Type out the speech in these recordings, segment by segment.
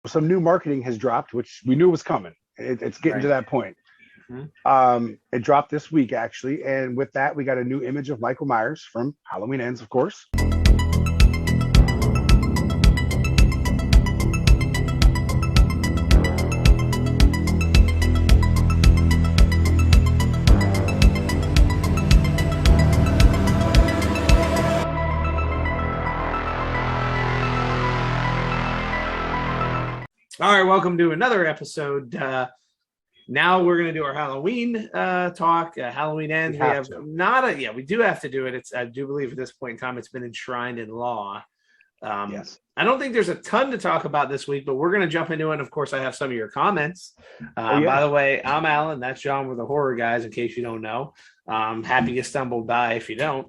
some new marketing has dropped, which we knew was coming. It's getting to that point. It dropped this week, actually. And with that, we got a new image of Michael Myers from Halloween Ends, of course. All right, welcome to another episode. Now we're going to do our Halloween talk. Halloween Ends. We do have to do it. I do believe at this point in time it's been enshrined in law. Yes. I don't think there's a ton to talk about this week, but we're going to jump into it. And of course, I have some of your comments. By the way, I'm Alan. That's John with the Horror Guys, in case you don't know. Happy you stumbled by if you don't.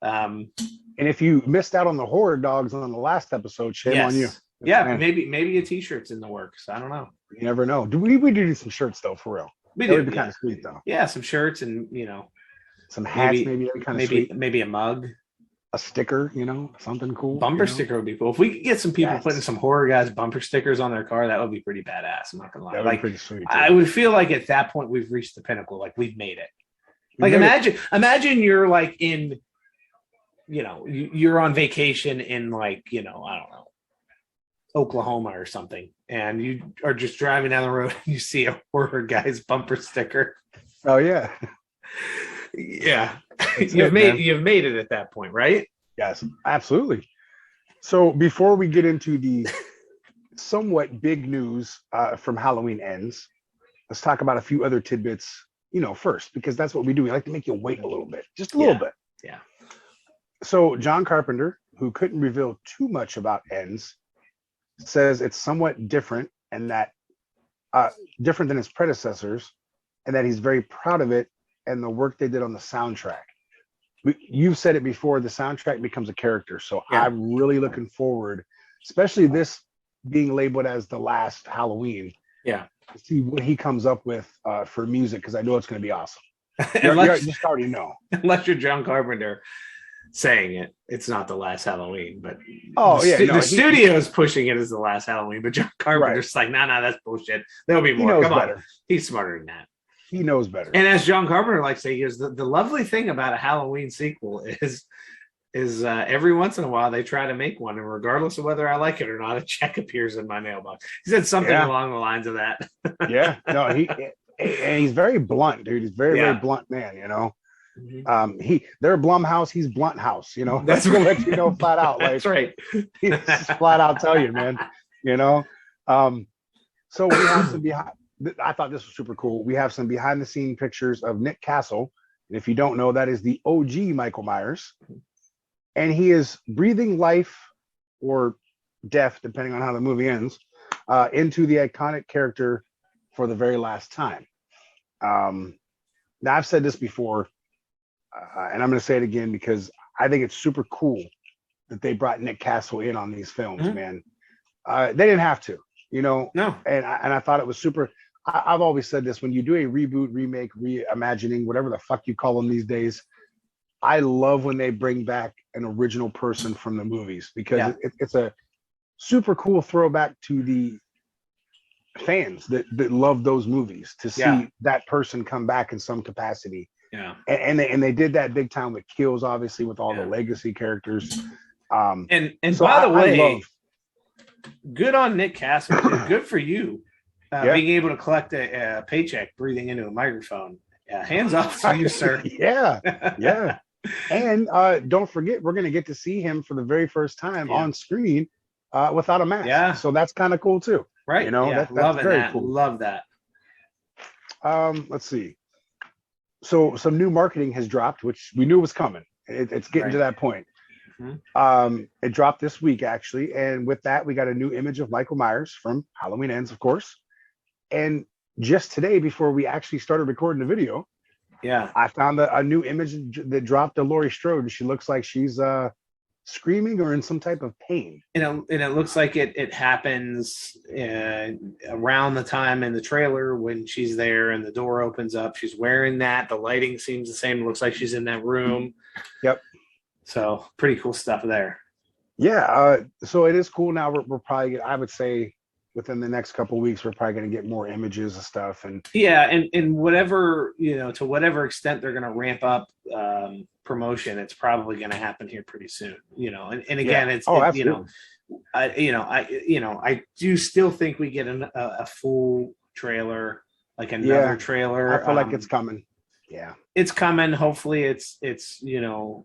And if you missed out on the horror dogs on the last episode, shame on you. Yeah, maybe a t-shirt's in the works. I don't know. You never know. We do some shirts though, for real. That would be kind of sweet though. Yeah, some shirts and some hats, maybe kind of sweet. Maybe a mug, a sticker, something cool. Bumper sticker would be cool. If we could get some people putting some Horror Guys bumper stickers on their car, that would be pretty badass. I'm not gonna lie. That would be pretty sweet. I would feel like at that point we've reached the pinnacle. Like we've made it. Like imagine you're like in, you're on vacation in like, I don't know, Oklahoma or something, and you are just driving down the road and you see a Horror Guys bumper sticker. Oh yeah. You've made it at that point, right? Yes, absolutely. So before we get into the somewhat big news from Halloween Ends, let's talk about a few other tidbits, first, because that's what we do. We like to make you wait a little bit, just a little bit. Yeah. So John Carpenter, who couldn't reveal too much about Ends, says it's somewhat different, and that different than his predecessors, and that he's very proud of it and the work they did on the soundtrack. You've said it before, the soundtrack becomes a character. So I'm really looking forward, especially this being labeled as the last Halloween. Yeah. To see what he comes up with for music, because I know it's going to be awesome. You just already know. Unless you're John Carpenter saying it's not the last Halloween, but the studio's pushing it as the last Halloween, but John Carpenter's like, no, that's bullshit. There'll be more. Come on. He's smarter than that. He knows better. And as John Carpenter likes to say, the lovely thing about a Halloween sequel is every once in a while they try to make one, and regardless of whether I like it or not, a check appears in my mailbox. He said something along the lines of that. He's very blunt, dude. He's very blunt man, Mm-hmm. They're Blumhouse, he's Blunthouse, That's gonna let you know flat out. Like, that's right. He's flat out tell you, man. So we have some behind. I thought this was super cool. We have some behind the scene pictures of Nick Castle. And if you don't know, that is the OG Michael Myers. And he is breathing life or death, depending on how the movie ends, into the iconic character for the very last time. Now, I've said this before, and I'm going to say it again because I think it's super cool that they brought Nick Castle in on these films, man. They didn't have to, No. And I thought it was super. I've always said this: when you do a reboot, remake, reimagining, whatever the fuck you call them these days, I love when they bring back an original person from the movies, because it's a super cool throwback to the fans that love those movies, to see that person come back in some capacity. Yeah. And they did that big time with Kills, obviously, with all the legacy characters. And so by the way, good on Nick Castle. Good for you. Being able to collect a paycheck breathing into a microphone. Hands off to you, sir. Yeah. And don't forget, we're going to get to see him for the very first time on screen without a mask. Yeah. So that's kind of cool too. Right. That's very cool. Love that. Let's see. So some new marketing has dropped, which we knew was coming. It's getting to that point. Mm-hmm. It dropped this week, actually. And with that, we got a new image of Michael Myers from Halloween Ends, of course. And just today, before we actually started recording the video, I found a new image that dropped of Laurie Strode. She looks like she's screaming or in some type of pain. And it looks like it happens around the time in the trailer when she's there and the door opens up. She's wearing that. The lighting seems the same. It looks like she's in that room. Yep. So pretty cool stuff there. Yeah. So it is cool. Now we're probably, I would say, within the next couple of weeks, we're probably going to get more images and stuff. And Yeah, and whatever, to whatever extent they're going to ramp up promotion, it's probably going to happen here pretty soon. And again, absolutely. I do still think we get a full trailer, like another trailer. I feel like it's coming. Yeah, it's coming. Hopefully, it's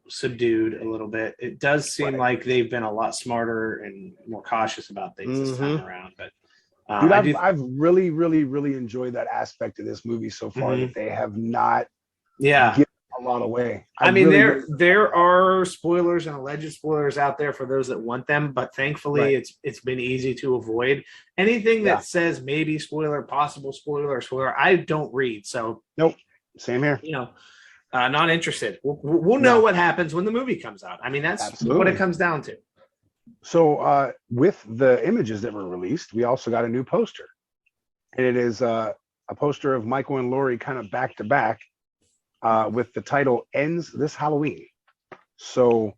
subdued a little bit. It does seem like they've been a lot smarter and more cautious about things this time around. But dude, I've really, really, really enjoyed that aspect of this movie so far. That they have not given a lot away. There are spoilers and alleged spoilers out there for those that want them, but thankfully it's been easy to avoid anything that says maybe spoiler, possible spoiler, or spoiler. I don't read, so nope. Same here. Not interested. We'll know what happens when the movie comes out. I mean, that's what it comes down to. So with the images that were released, we also got a new poster. And it is a poster of Michael and Laurie kind of back to back with the title "Ends This Halloween." So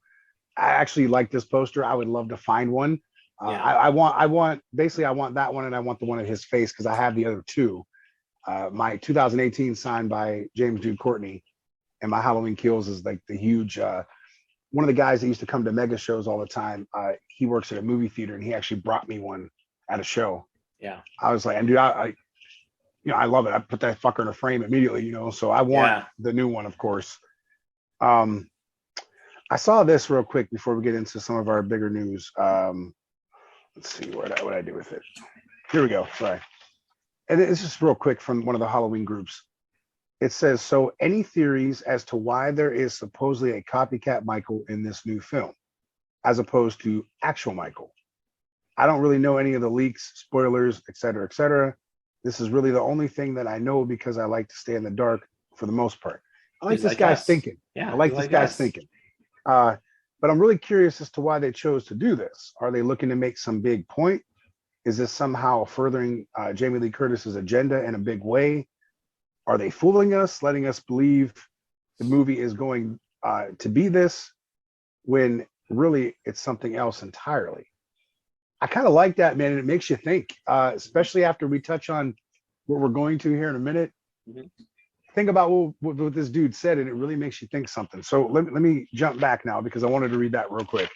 I actually like this poster. I would love to find one. I want that one, and I want the one of his face because I have the other two. My 2018 signed by James Duke Courtney, and my Halloween Kills is like the huge one of the guys that used to come to mega shows all the time. He works at a movie theater, and he actually brought me one at a show. Yeah, I was like, and dude, I love it. I put that fucker in a frame immediately, so I want the new one, of course. I saw this real quick before we get into some of our bigger news. Let's see what I do with it. Here we go. Sorry. And it's just real quick from one of the Halloween groups. It says, so any theories as to why there is supposedly a copycat Michael in this new film, as opposed to actual Michael? I don't really know any of the leaks, spoilers, et cetera, et cetera. This is really the only thing that I know because I like to stay in the dark for the most part. I like this guy's thinking. Yeah, I like this guy's thinking. But I'm really curious as to why they chose to do this. Are they looking to make some big point? Is this somehow furthering Jamie Lee Curtis's agenda in a big way? Are they fooling us, letting us believe the movie is going to be this when really it's something else entirely? I kind of like that, man, and it makes you think, especially after we touch on what we're going to here in a minute. Mm-hmm. Think about what this dude said, and it really makes you think something. So let me jump back now because I wanted to read that real quick.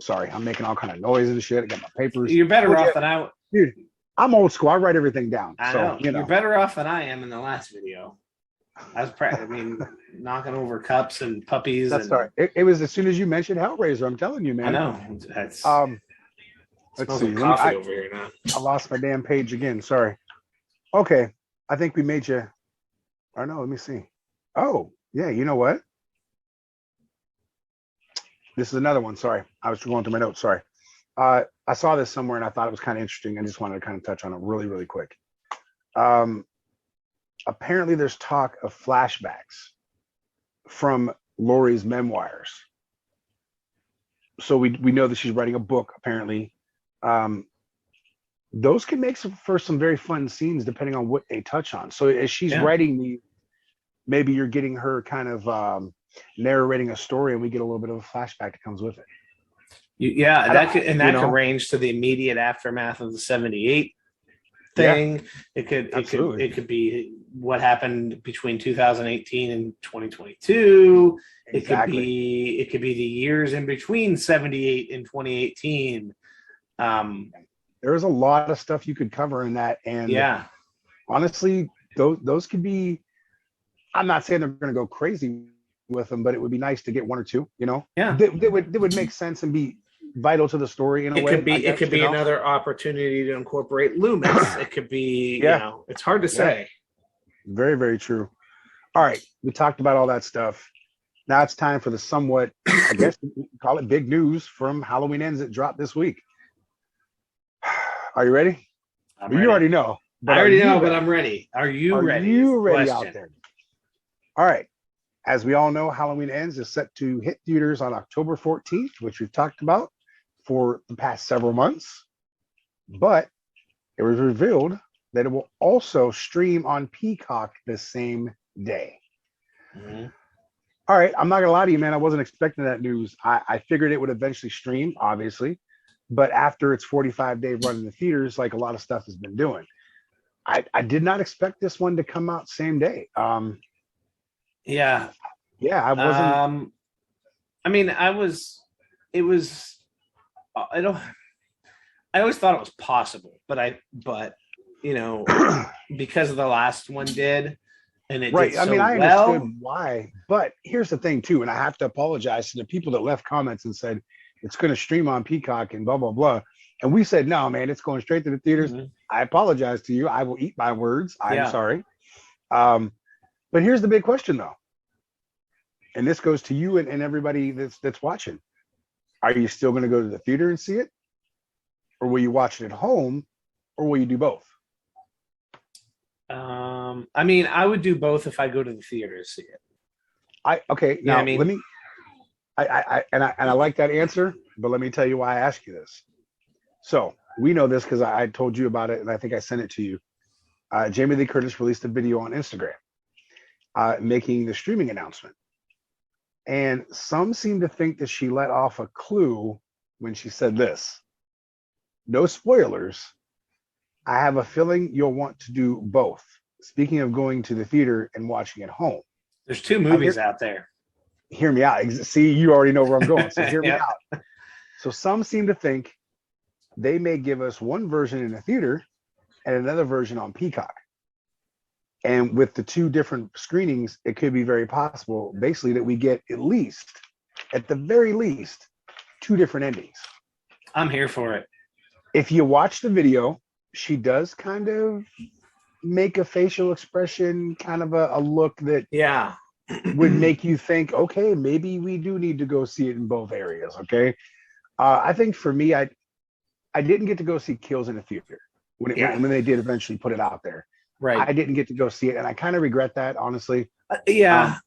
Sorry, I'm making all kind of noise and shit. I got my papers. You're better off than I. Dude, I'm old school. I write everything down. I know. You're better off than I am in the last video. I was knocking over cups and puppies. That's sorry. It was as soon as you mentioned Hellraiser. I'm telling you, man. I know. That's. Let's see. Coffee over here now. I lost my damn page again. Sorry. Okay, I think we made you. Or no, let me see. Oh, yeah. You know what? This is another one. Sorry. I was going through my notes. Sorry. I saw this somewhere and I thought it was kind of interesting. I just wanted to kind of touch on it really, really quick. Apparently there's talk of flashbacks from Laurie's memoirs. So we know that she's writing a book, apparently. Those can make for some very fun scenes depending on what they touch on. So as she's writing maybe you're getting her kind of narrating a story and we get a little bit of a flashback that comes with it. That could range to the immediate aftermath of the 78 thing. It could be what happened between 2018 and 2022. Exactly. It could be the years in between 78 and 2018. There's a lot of stuff you could cover in that, and honestly, those could be. I'm not saying they're going to go crazy with them, but it would be nice to get one or two. They would make sense and be vital to the story in a way. It could be another opportunity to incorporate Loomis. It could be, it's hard to say. Very, very true. All right, we talked about all that stuff. Now it's time for the somewhat, I guess we call it big news from Halloween Ends that dropped this week. Are you ready? You already know. I already know, but I'm ready. Are you ready? Are you ready out there? All right. As we all know, Halloween Ends is set to hit theaters on October 14th, which we've talked about for the past several months. But it was revealed that it will also stream on Peacock the same day. Mm-hmm. All right. I'm not going to lie to you, man. I wasn't expecting that news. I figured it would eventually stream, obviously. but after its 45-day run in the theaters, like a lot of stuff has been doing. I did not expect this one to come out same day. Yeah. Yeah, I wasn't. I mean, it was, I don't, I always thought it was possible, but you know, because of the last one did, and it Right. did I so mean, I well. understood why, but here's the thing too, and I have to apologize to the people that left comments and said it's going to stream on Peacock and blah blah blah, and we said no, man, it's going straight to the theaters. Mhm. I apologize to you. I will eat my words. I'm Yeah. sorry. But here's the big question though, and this goes to you and everybody that's watching. Are you still going to go to the theater and see it, or will you watch it at home, or will you do both? I mean, I would do both if I go to the theater to see it. Okay. You know what Now I mean? let me. I like that answer, but let me tell you why I ask you this. So we know this because I told you about it, and I think I sent it to you. Jamie Lee Curtis released a video on Instagram making the streaming announcement, and some seem to think that she let off a clue when she said this. No spoilers. I have a feeling you'll want to do both. Speaking of going to the theater and watching at home. There's two movies out there. Hear me out. See, you already know where I'm going, so hear me Yeah. out. So some seem to think they may give us one version in the theater and another version on Peacock. And with the two different screenings, it could be very possible, basically, that we get at the very least, two different endings. I'm here for it. If you watch the video, she does kind of make a facial expression, kind of a look that Yeah. would make you think, okay, maybe we do need to go see it in both areas. Okay. I think for me, I didn't get to go see Kills in the theater when they did eventually put it out there. Right. I didn't get to go see it, and I kind of regret that, honestly. Yeah.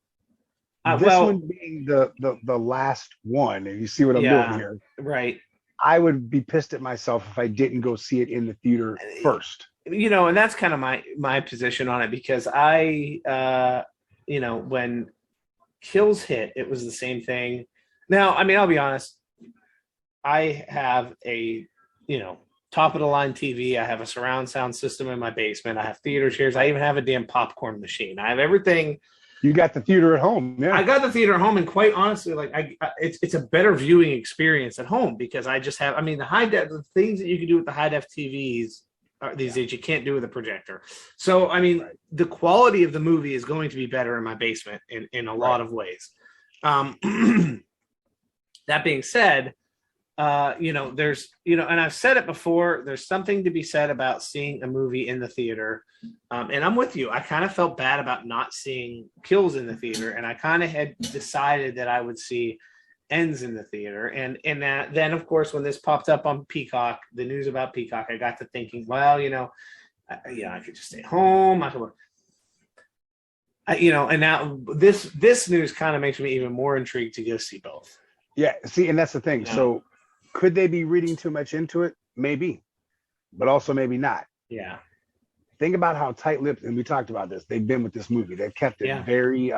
This one being the last one, and you see what I'm doing here. Right. I would be pissed at myself if I didn't go see it in the theater first. You know, and that's kind of my position on it, because you know, when Kills hit, it was the same thing. Now, I mean, I'll be honest. I have a, you know, top of the line TV. I have a surround sound system in my basement. I have theater chairs. I even have a damn popcorn machine. I have everything. You got the theater at home. Yeah. I got the theater at home, and quite honestly, like it's a better viewing experience at home, because I just have, I mean, the things that you can do with the high def TVs these days you can't do with a projector. So I mean, the quality of the movie is going to be better in my basement in a lot of ways. That being said, you know, there's, you know, and I've said it before, there's something to be said about seeing a movie in the theater. And I'm with you. I kind of felt bad about not seeing Kills in the theater, and I kind of had decided that I would see Ends in the theater. And then, of course, when this popped up on Peacock, the news about Peacock, I got to thinking, well, you know, I could just stay home. You know, and now this news kind of makes me even more intrigued to go see both. Yeah. See, and that's the thing. Yeah. So could they be reading too much into it? Maybe, but also maybe not. Yeah. Think about how tight-lipped, and we talked about this, they've been with this movie. They've kept it very,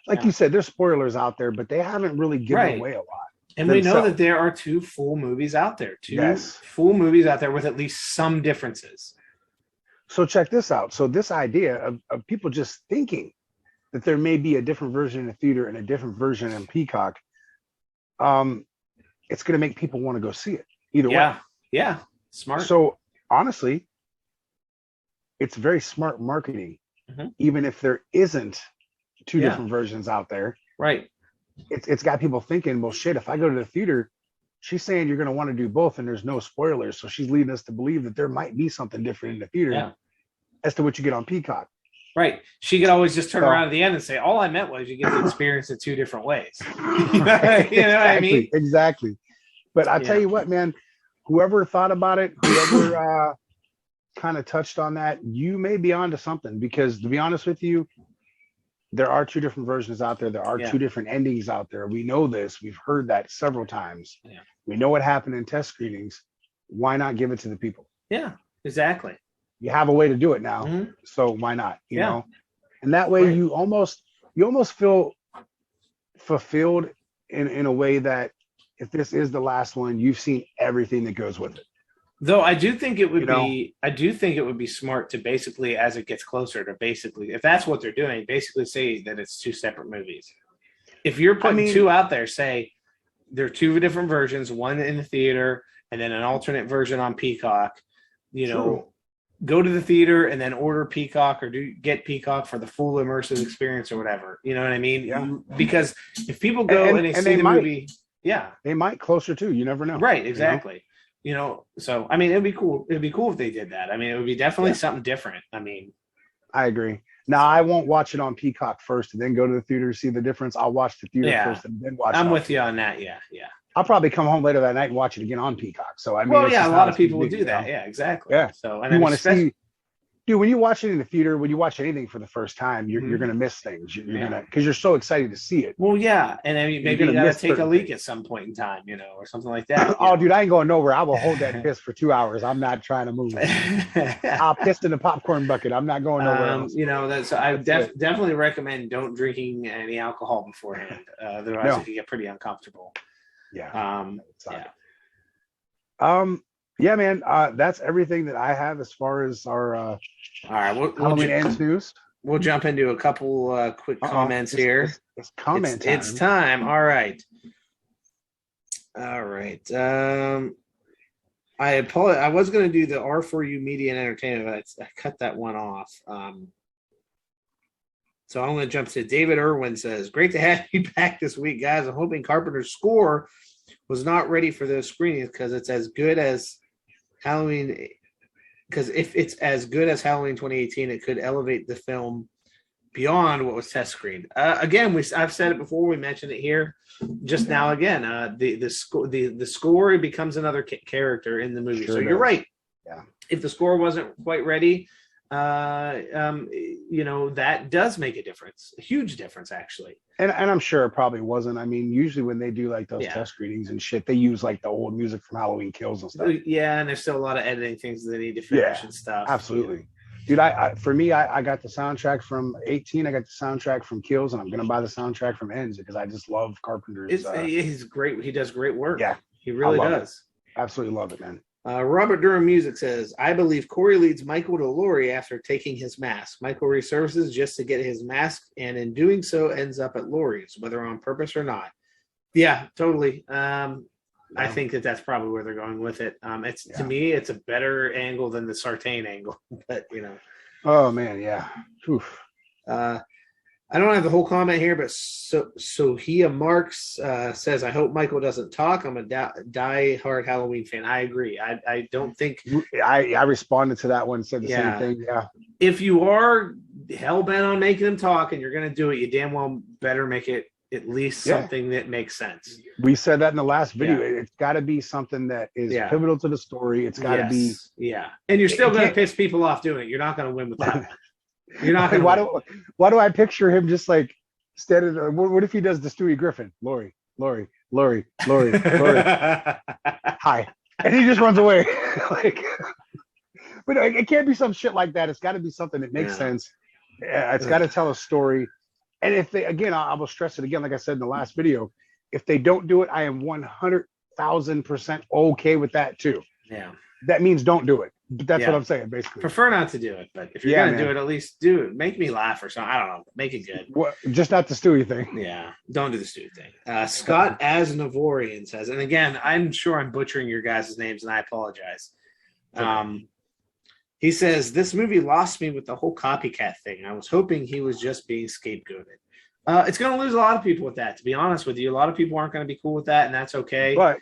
like you said, there's spoilers out there, but they haven't really given away a lot. And we know that there are two full movies out there, full movies out there with at least some differences. So check this out. So this idea of people just thinking that there may be a different version in the theater and a different version in Peacock, it's going to make people want to go see it either way. Yeah. Smart. So honestly, it's very smart marketing, even if there isn't two different versions out there. Right. It's got people thinking, well, shit, if I go to the theater, she's saying you're going to want to do both, and there's no spoilers. So she's leading us to believe that there might be something different in the theater as to what you get on Peacock. Right. She could always just turn around at the end and say, all I meant was you get to experience it two different ways. You know what I mean? Exactly. But I'll tell you what, man, whoever thought about it, whoever kind of touched on that, you may be onto something, because to be honest with you, there are two different versions out there. There are two different endings out there. We know this. We've heard that several times. Yeah. We know what happened in test screenings. Why not give it to the people? Yeah, exactly. You have a way to do it now. So why not? You know? And that way you almost feel fulfilled in a way that if this is the last one, you've seen everything that goes with it. Though I do think it would be smart to basically, as it gets closer, to basically, if that's what they're doing, basically say that it's two separate movies. If you're putting two out there, say there are two different versions, one in the theater and then an alternate version on Peacock. You know, go to the theater and then order Peacock or get Peacock for the full immersive experience or whatever. You know what I mean? Yeah. Because if people go and they see the movie, they might closer too. You never know. Right? Exactly. You know, so I mean, it'd be cool. It'd be cool if they did that. I mean, it would be definitely something different. I mean, I agree. Now, I won't watch it on Peacock first and then go to the theater to see the difference. I'll watch the theater first and then watch. I'm with you on that. Yeah. I'll probably come home later that night and watch it again on Peacock. So I mean, a lot of people will do that. Yeah, exactly. Yeah. So you want to see. Dude, when you watch it in the theater, when you watch anything for the first time, you're going to miss things. You're gonna, because you're so excited to see it. Well, yeah, and I mean, maybe you got to take a leak at some point in time, you know, or something like that. Oh, dude, I ain't going nowhere. I will hold that piss for 2 hours. I'm not trying to move. I'll piss in the popcorn bucket. I'm not going nowhere else. You know, I definitely recommend don't drinking any alcohol beforehand. Otherwise, it can get pretty uncomfortable. Yeah. Yeah, man. That's everything that I have as far as our all right. Halloween ends news. We'll jump into a couple quick comments here. It's comment time. It's time. All right. I apologize. I was going to do the R4U Media and Entertainment, but I cut that one off. So I'm going to jump to David Irwin says, "Great to have you back this week, guys. I'm hoping Carpenter's score was not ready for those screenings because it's as good as Halloween. Because if it's as good as Halloween 2018, it could elevate the film beyond what was test screened." Again, I've said it before. We mentioned it here just now. Again, the score becomes another character in the movie. So you're right. Yeah. If the score wasn't quite ready, you know, that does make a difference, a huge difference, actually. And I'm sure it probably wasn't. I mean, usually when they do like those test screenings and shit, they use like the old music from Halloween Kills and stuff. Yeah, and there's still a lot of editing things that they need to finish and stuff. Absolutely. Dude, I got the soundtrack from 18. I got the soundtrack from Kills, and I'm gonna buy the soundtrack from Ends because I just love Carpenter's. He's great. He does great work. Yeah, he really does. Absolutely love it, man. Robert Durham Music says, "I believe Corey leads Michael to Laurie after taking his mask. Michael resurfaces just to get his mask, and in doing so ends up at Laurie's, whether on purpose or not." Yeah, totally. I think that's probably where they're going with it. To me, it's a better angle than the Sartain angle, but you know. Oh man, yeah. Oof. I don't have the whole comment here, but Sohia Marks says, "I hope Michael doesn't talk. I'm a die-hard Halloween fan." I agree. I don't think I responded to that one, said the same thing. Yeah. If you are hell-bent on making him talk and you're going to do it, you damn well better make it at least something that makes sense. We said that in the last video. It's got to be something that is pivotal to the story. It's got to be. Yeah. And you're still going to piss people off doing it. You're not going to win with that. You're not going to why do I picture him just like standing? What if he does the Stewie Griffin? Laurie. Hi. And he just runs away. But it can't be some shit like that. It's got to be something that makes sense. It's got to tell a story. And if they, again, I will stress it again, like I said in the last video, if they don't do it, I am 100,000% okay with that too. Yeah. That means don't do it. But that's what I'm saying, basically. Prefer not to do it, but if you're going to do it, at least do it. Make me laugh or something. I don't know. Make it good. Just not the Stewie thing. Yeah. Don't do the Stewie thing. Scott Asnavorian says, and again, I'm sure I'm butchering your guys' names, and I apologize. He says, "This movie lost me with the whole copycat thing. I was hoping he was just being scapegoated." It's going to lose a lot of people with that, to be honest with you. A lot of people aren't going to be cool with that, and that's okay. But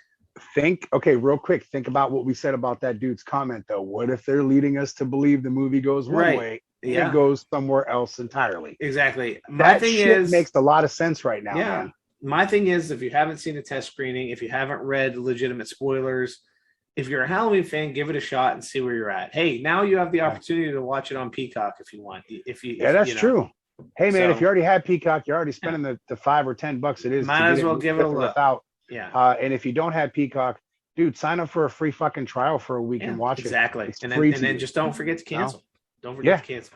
real quick, think about what we said about that dude's comment, though. What if they're leading us to believe the movie goes one way and it goes somewhere else entirely? Exactly. That shit makes a lot of sense right now, man. My thing is, if you haven't seen a test screening, if you haven't read legitimate spoilers, if you're a Halloween fan, give it a shot and see where you're at. Hey, now you have the opportunity to watch it on Peacock if you want. That's true. Hey, man, if you already had Peacock, you're already spending the $5 or $10 it is. Might as well give it a look. And if you don't have Peacock, dude, sign up for a free fucking trial for a week and watch it. Exactly. And then just don't forget to cancel. Don't forget to cancel.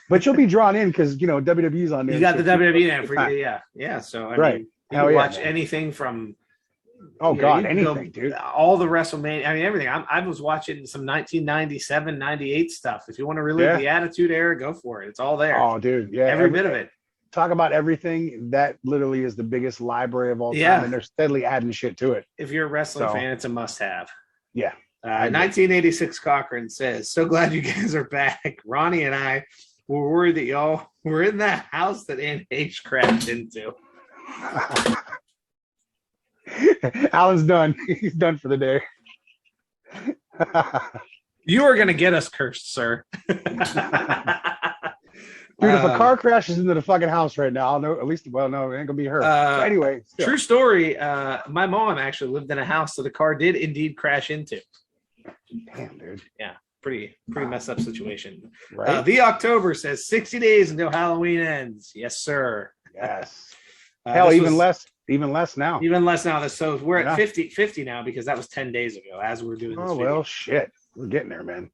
But you'll be drawn in because, you know, WWE's on there. You got the WWE in for you. Yeah. So, I mean, you can watch anything from, Oh You know, God, you can go anything, dude. all the WrestleMania. I mean, everything. I was watching some 1997, 98 stuff. If you want to relive Yeah. the Attitude Era, go for it. It's all there. Oh, dude. Yeah. Every bit of it. Talk about everything. That literally is the biggest library of all time, Yeah. and they're steadily adding shit to it. If you're a wrestling So, fan, it's a must-have. Yeah. I agree. 1986 Cochran says, "So glad you guys are back. Ronnie and I were worried that y'all were in that house that NH crashed into." Alan's done. He's done for the day. You are going to get us cursed, sir. Dude, if a car crashes into the fucking house right now, I'll know at least. Well, no, it ain't gonna be her. So anyway, still. True story. My mom actually lived in a house that the car did indeed crash into. Damn, dude. Yeah, pretty messed up situation. Right? The October says 60 days until Halloween ends. Yes, sir. Yes. Hell, even less now. Even less now. So we're Yeah. at 50 now because that was 10 days ago as we're doing this Oh video. well, shit. We're getting there, man.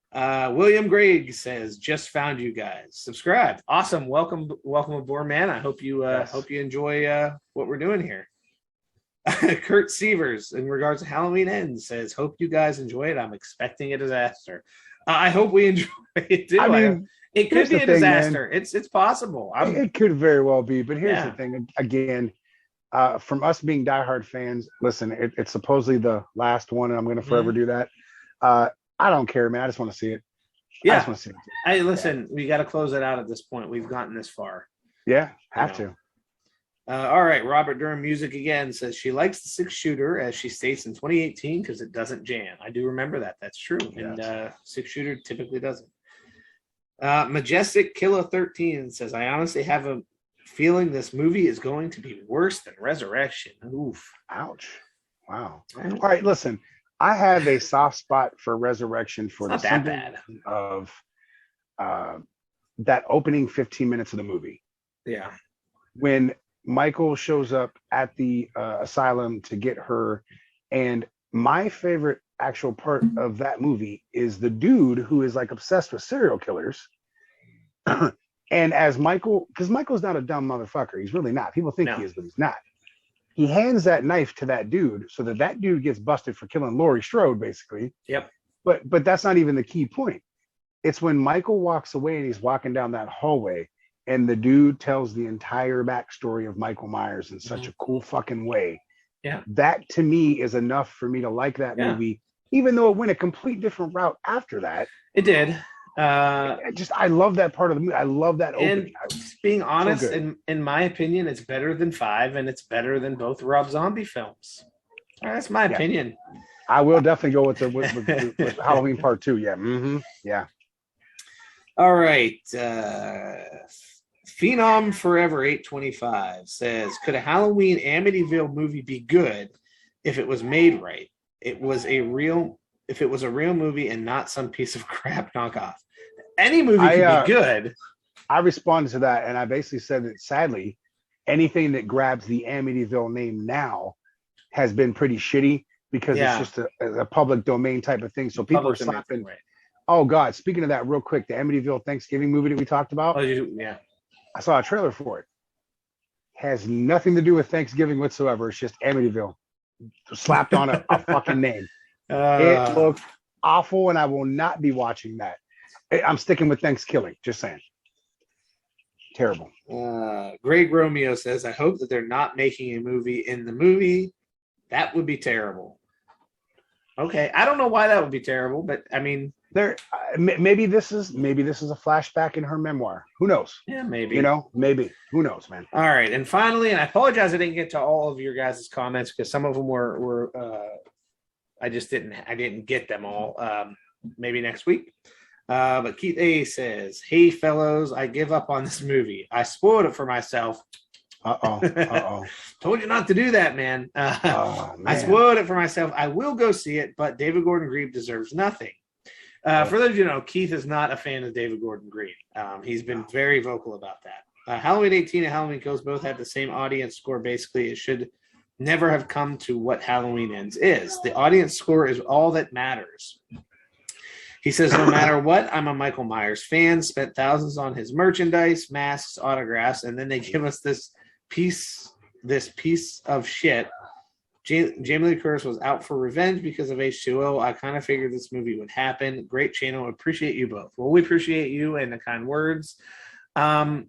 William Gregg says, "Just found you guys. Subscribe. Awesome. Welcome aboard, man. I hope you hope you enjoy what we're doing here." Kurt Sievers, in regards to Halloween Ends, says, "Hope you guys enjoy it. I'm expecting a disaster." I hope we enjoy it too. I mean, it could be a disaster. It's possible. It could very well be, but here's the thing. Again, from us being diehard fans, listen, it's supposedly the last one, and I'm going to forever do that. I don't care, man. I just want to see it. Yeah. I just want to see it. Hey, listen, we got to close it out at this point. We've gotten this far. Yeah, have to. All right. Robert Durham Music again says she likes the 6-shooter, as she states, in 2018 because it doesn't jam. I do remember that. That's true. Yes. And 6-shooter typically doesn't. Majestic Killer 13 says, "I honestly have a feeling this movie is going to be worse than Resurrection." Oof. Ouch. Wow. All right, listen. I have a soft spot for Resurrection for the simple reason of that opening 15 minutes of the movie. Yeah. When Michael shows up at the asylum to get her, and my favorite actual part of that movie is the dude who is like obsessed with serial killers. And as Michael, because Michael's not a dumb motherfucker. He's really not. People think he is, but he's not. He hands that knife to that dude so that dude gets busted for killing Laurie Strode, basically. Yep. But that's not even the key point. It's when Michael walks away and he's walking down that hallway and the dude tells the entire backstory of Michael Myers in such a cool fucking way. Yeah. That to me is enough for me to like that movie, even though it went a complete different route after that. It did. I love that part of the movie. I love that opening. And being honest, in my opinion, it's better than 5, and it's better than both Rob Zombie films. That's my opinion. I will definitely go with Halloween Part 2. Yeah. Mm-hmm. Yeah. All right. Phenom Forever 825 says, "Could a Halloween Amityville movie be good if it was made right? If it was a real movie and not some piece of crap knockoff. Any movie could be good." I responded to that, and I basically said that sadly, anything that grabs the Amityville name now has been pretty shitty because it's just a public domain type of thing. So people are slapping. Right. Oh God! Speaking of that, real quick, the Amityville Thanksgiving movie that we talked about. Oh yeah. I saw a trailer for it. Has nothing to do with Thanksgiving whatsoever. It's just Amityville slapped on a fucking name. It looked awful, and I will not be watching that. I'm sticking with Thanksgiving. Just saying. Terrible. Greg Romeo says, "I hope that they're not making a movie in the movie. That would be terrible." Okay, I don't know why that would be terrible, but I mean, maybe this is a flashback in her memoir. Who knows? Yeah, maybe. Maybe. Who knows, man? All right, and finally, and I apologize, I didn't get to all of your guys' comments because some of them were I didn't get them all. Maybe next week. But Keith A says, "Hey fellows, I give up on this movie. I spoiled it for myself." Told you not to do that, man. Man. I spoiled it for myself. I will go see it, but David Gordon Green deserves nothing. For those of you who know, Keith is not a fan of David Gordon Green. He's been very vocal about that. Halloween 18 and Halloween Kills both had the same audience score. Basically, it should never have come to what Halloween Ends is. The audience score is all that matters. He says, "No matter what, I'm a Michael Myers fan, spent thousands on his merchandise, masks, autographs, and then they give us this piece of shit Jamie Lee Curtis was out for revenge because of H2O. I kind of figured this movie would happen. Great channel. Appreciate you both. Well, we appreciate you and the kind words. If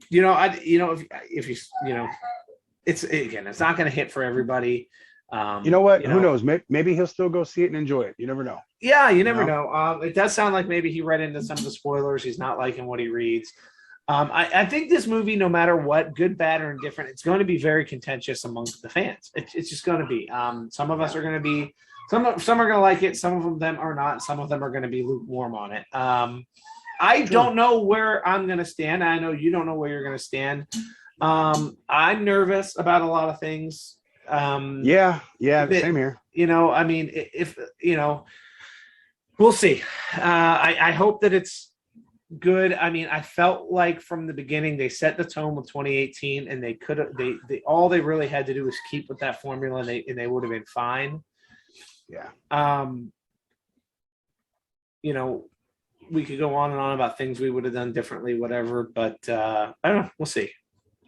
it's not going to hit for everybody. You know what? Who knows? Maybe he'll still go see it and enjoy it. You never know. Yeah, you never know. It does sound like maybe he read into some of the spoilers. He's not liking what he reads. I think this movie, no matter what, good, bad, or indifferent, it's going to be very contentious amongst the fans. It's just going to be. Some of us are going to be. Some are going to like it. Some of them are not. Some of them are going to be lukewarm on it. I don't know where I'm going to stand. I know you don't know where you're going to stand. I'm nervous about a lot of things. Same here. We'll see. I hope that it's good. I mean, I felt like from the beginning they set the tone with 2018, and they could have. All they really had to do was keep with that formula, and they would have been fine. Yeah. We could go on and on about things we would have done differently, whatever. But I don't know. We'll see.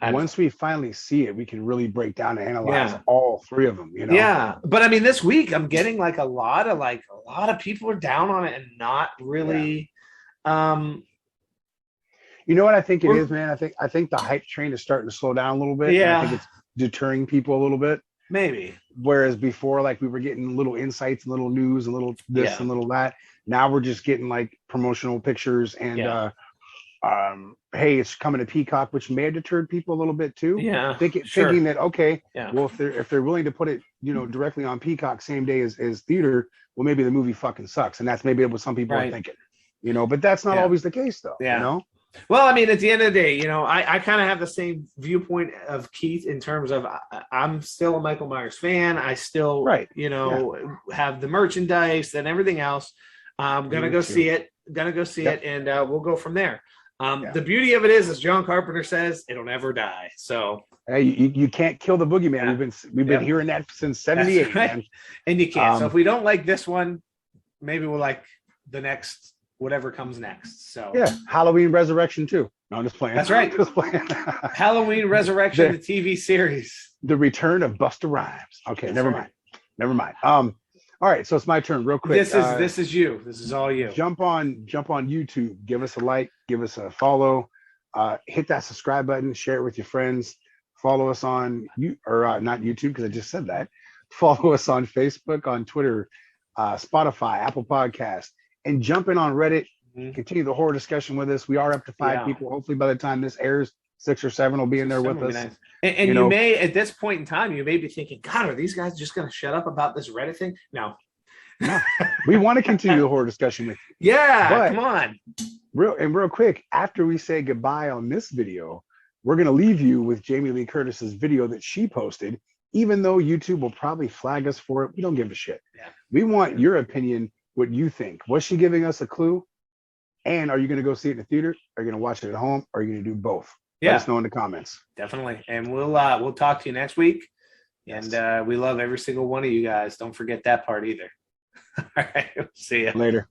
Once we finally see it, we can really break down and analyze all three of them. Yeah, but I mean, this week I'm getting a lot of people are down on it and not really. You know what I think it is, man? I think the hype train is starting to slow down a little bit. Yeah, I think it's deterring people a little bit. Maybe. Whereas before, we were getting little insights and little news and little this and little that. Now we're just getting promotional pictures and hey, it's coming to Peacock, which may have deterred people a little bit too. Yeah, thinking that well, if they're willing to put it directly on Peacock same day as theater, well, maybe the movie fucking sucks, and that's maybe what some people are thinking. But that's not always the case though. Well, I mean, at the end of the day, I kind of have the same viewpoint of Keith in terms of I'm still a Michael Myers fan. I still have the merchandise and everything else. I'm gonna go see it. And we'll go from there. The beauty of it is, as John Carpenter says, it'll never die. So hey, you can't kill the boogeyman. We've been hearing that since '78, man. And you can't. So if we don't like this one, maybe we'll like the next, whatever comes next. So Halloween Resurrection too. No, I'm just playing. That's right. Just playing. Halloween Resurrection, the TV series. The Return of Busta Rhymes. Okay, never mind. All right, so it's my turn, real quick. This is you. This is all you. Jump on YouTube. Give us a like. Give us a follow. Hit that subscribe button. Share it with your friends. Follow us on not YouTube, because I just said that. Follow us on Facebook, on Twitter, Spotify, Apple Podcasts, and jump in on Reddit. Continue the horror discussion with us. We are up to 5 people. Hopefully, by the time this airs, 6 or 7 will be in there with us. Nice. And you may, at this point in time, you may be thinking, God, are these guys just going to shut up about this Reddit thing? No. We want to continue the horror discussion with you. Yeah, but come on. Real quick, after we say goodbye on this video, we're going to leave you with Jamie Lee Curtis's video that she posted. Even though YouTube will probably flag us for it, we don't give a shit. Yeah. We want your opinion, what you think. Was she giving us a clue? And are you going to go see it in the theater? Are you going to watch it at home? Or are you going to do both? Yeah. Let us know in the comments. Definitely. And we'll talk to you next week. And we love every single one of you guys. Don't forget that part either. All right. We'll see you later.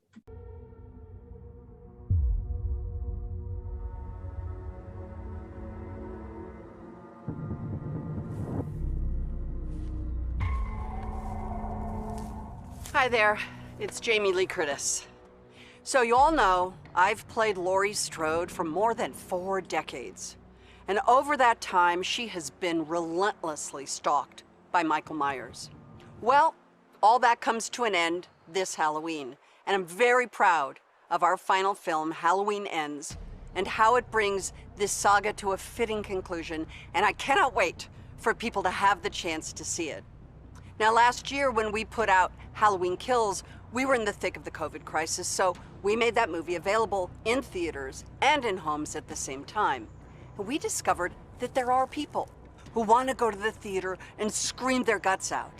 Hi there. It's Jamie Lee Curtis. So you all know I've played Laurie Strode for more than 4 decades. And over that time, she has been relentlessly stalked by Michael Myers. Well, all that comes to an end this Halloween. And I'm very proud of our final film, Halloween Ends, and how it brings this saga to a fitting conclusion. And I cannot wait for people to have the chance to see it. Now, last year when we put out Halloween Kills, we were in the thick of the COVID crisis, so we made that movie available in theaters and in homes at the same time. And we discovered that there are people who want to go to the theater and scream their guts out,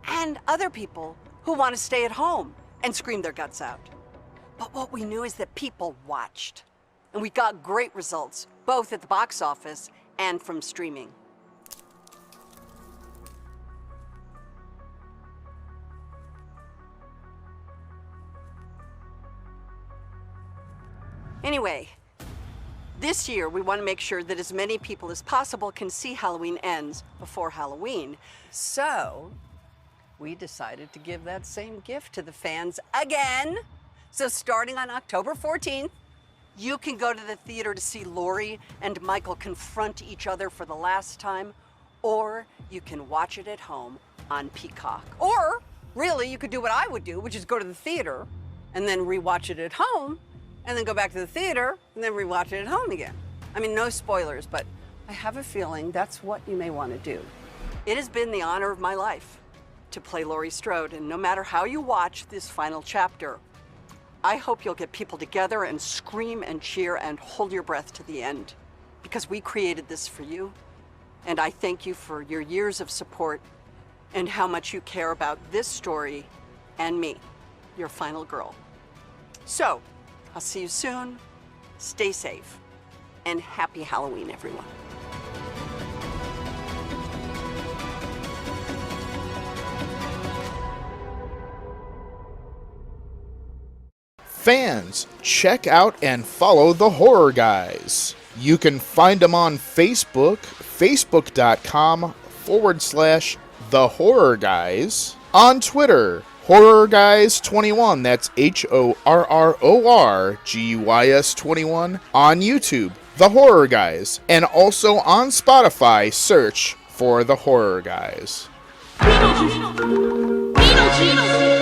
and other people who want to stay at home and scream their guts out. But what we knew is that people watched, and we got great results, both at the box office and from streaming. Anyway, this year we want to make sure that as many people as possible can see Halloween Ends before Halloween. So, we decided to give that same gift to the fans again. So starting on October 14th, you can go to the theater to see Laurie and Michael confront each other for the last time, or you can watch it at home on Peacock. Or, really, you could do what I would do, which is go to the theater and then rewatch it at home, and then go back to the theater and then rewatch it at home again. I mean, no spoilers, but I have a feeling that's what you may want to do. It has been the honor of my life to play Laurie Strode, and no matter how you watch this final chapter, I hope you'll get people together and scream and cheer and hold your breath to the end, because we created this for you, and I thank you for your years of support and how much you care about this story and me, your final girl. So, I'll see you soon. Stay safe, and happy Halloween, everyone. Fans, check out and follow the Horror Guys. You can find them on Facebook, facebook.com/The Horror Guys. On Twitter, Horror Guys 21, that's HORRORGUYS 21. On YouTube, The Horror Guys. And also on Spotify, search for The Horror Guys. Beetlejuice.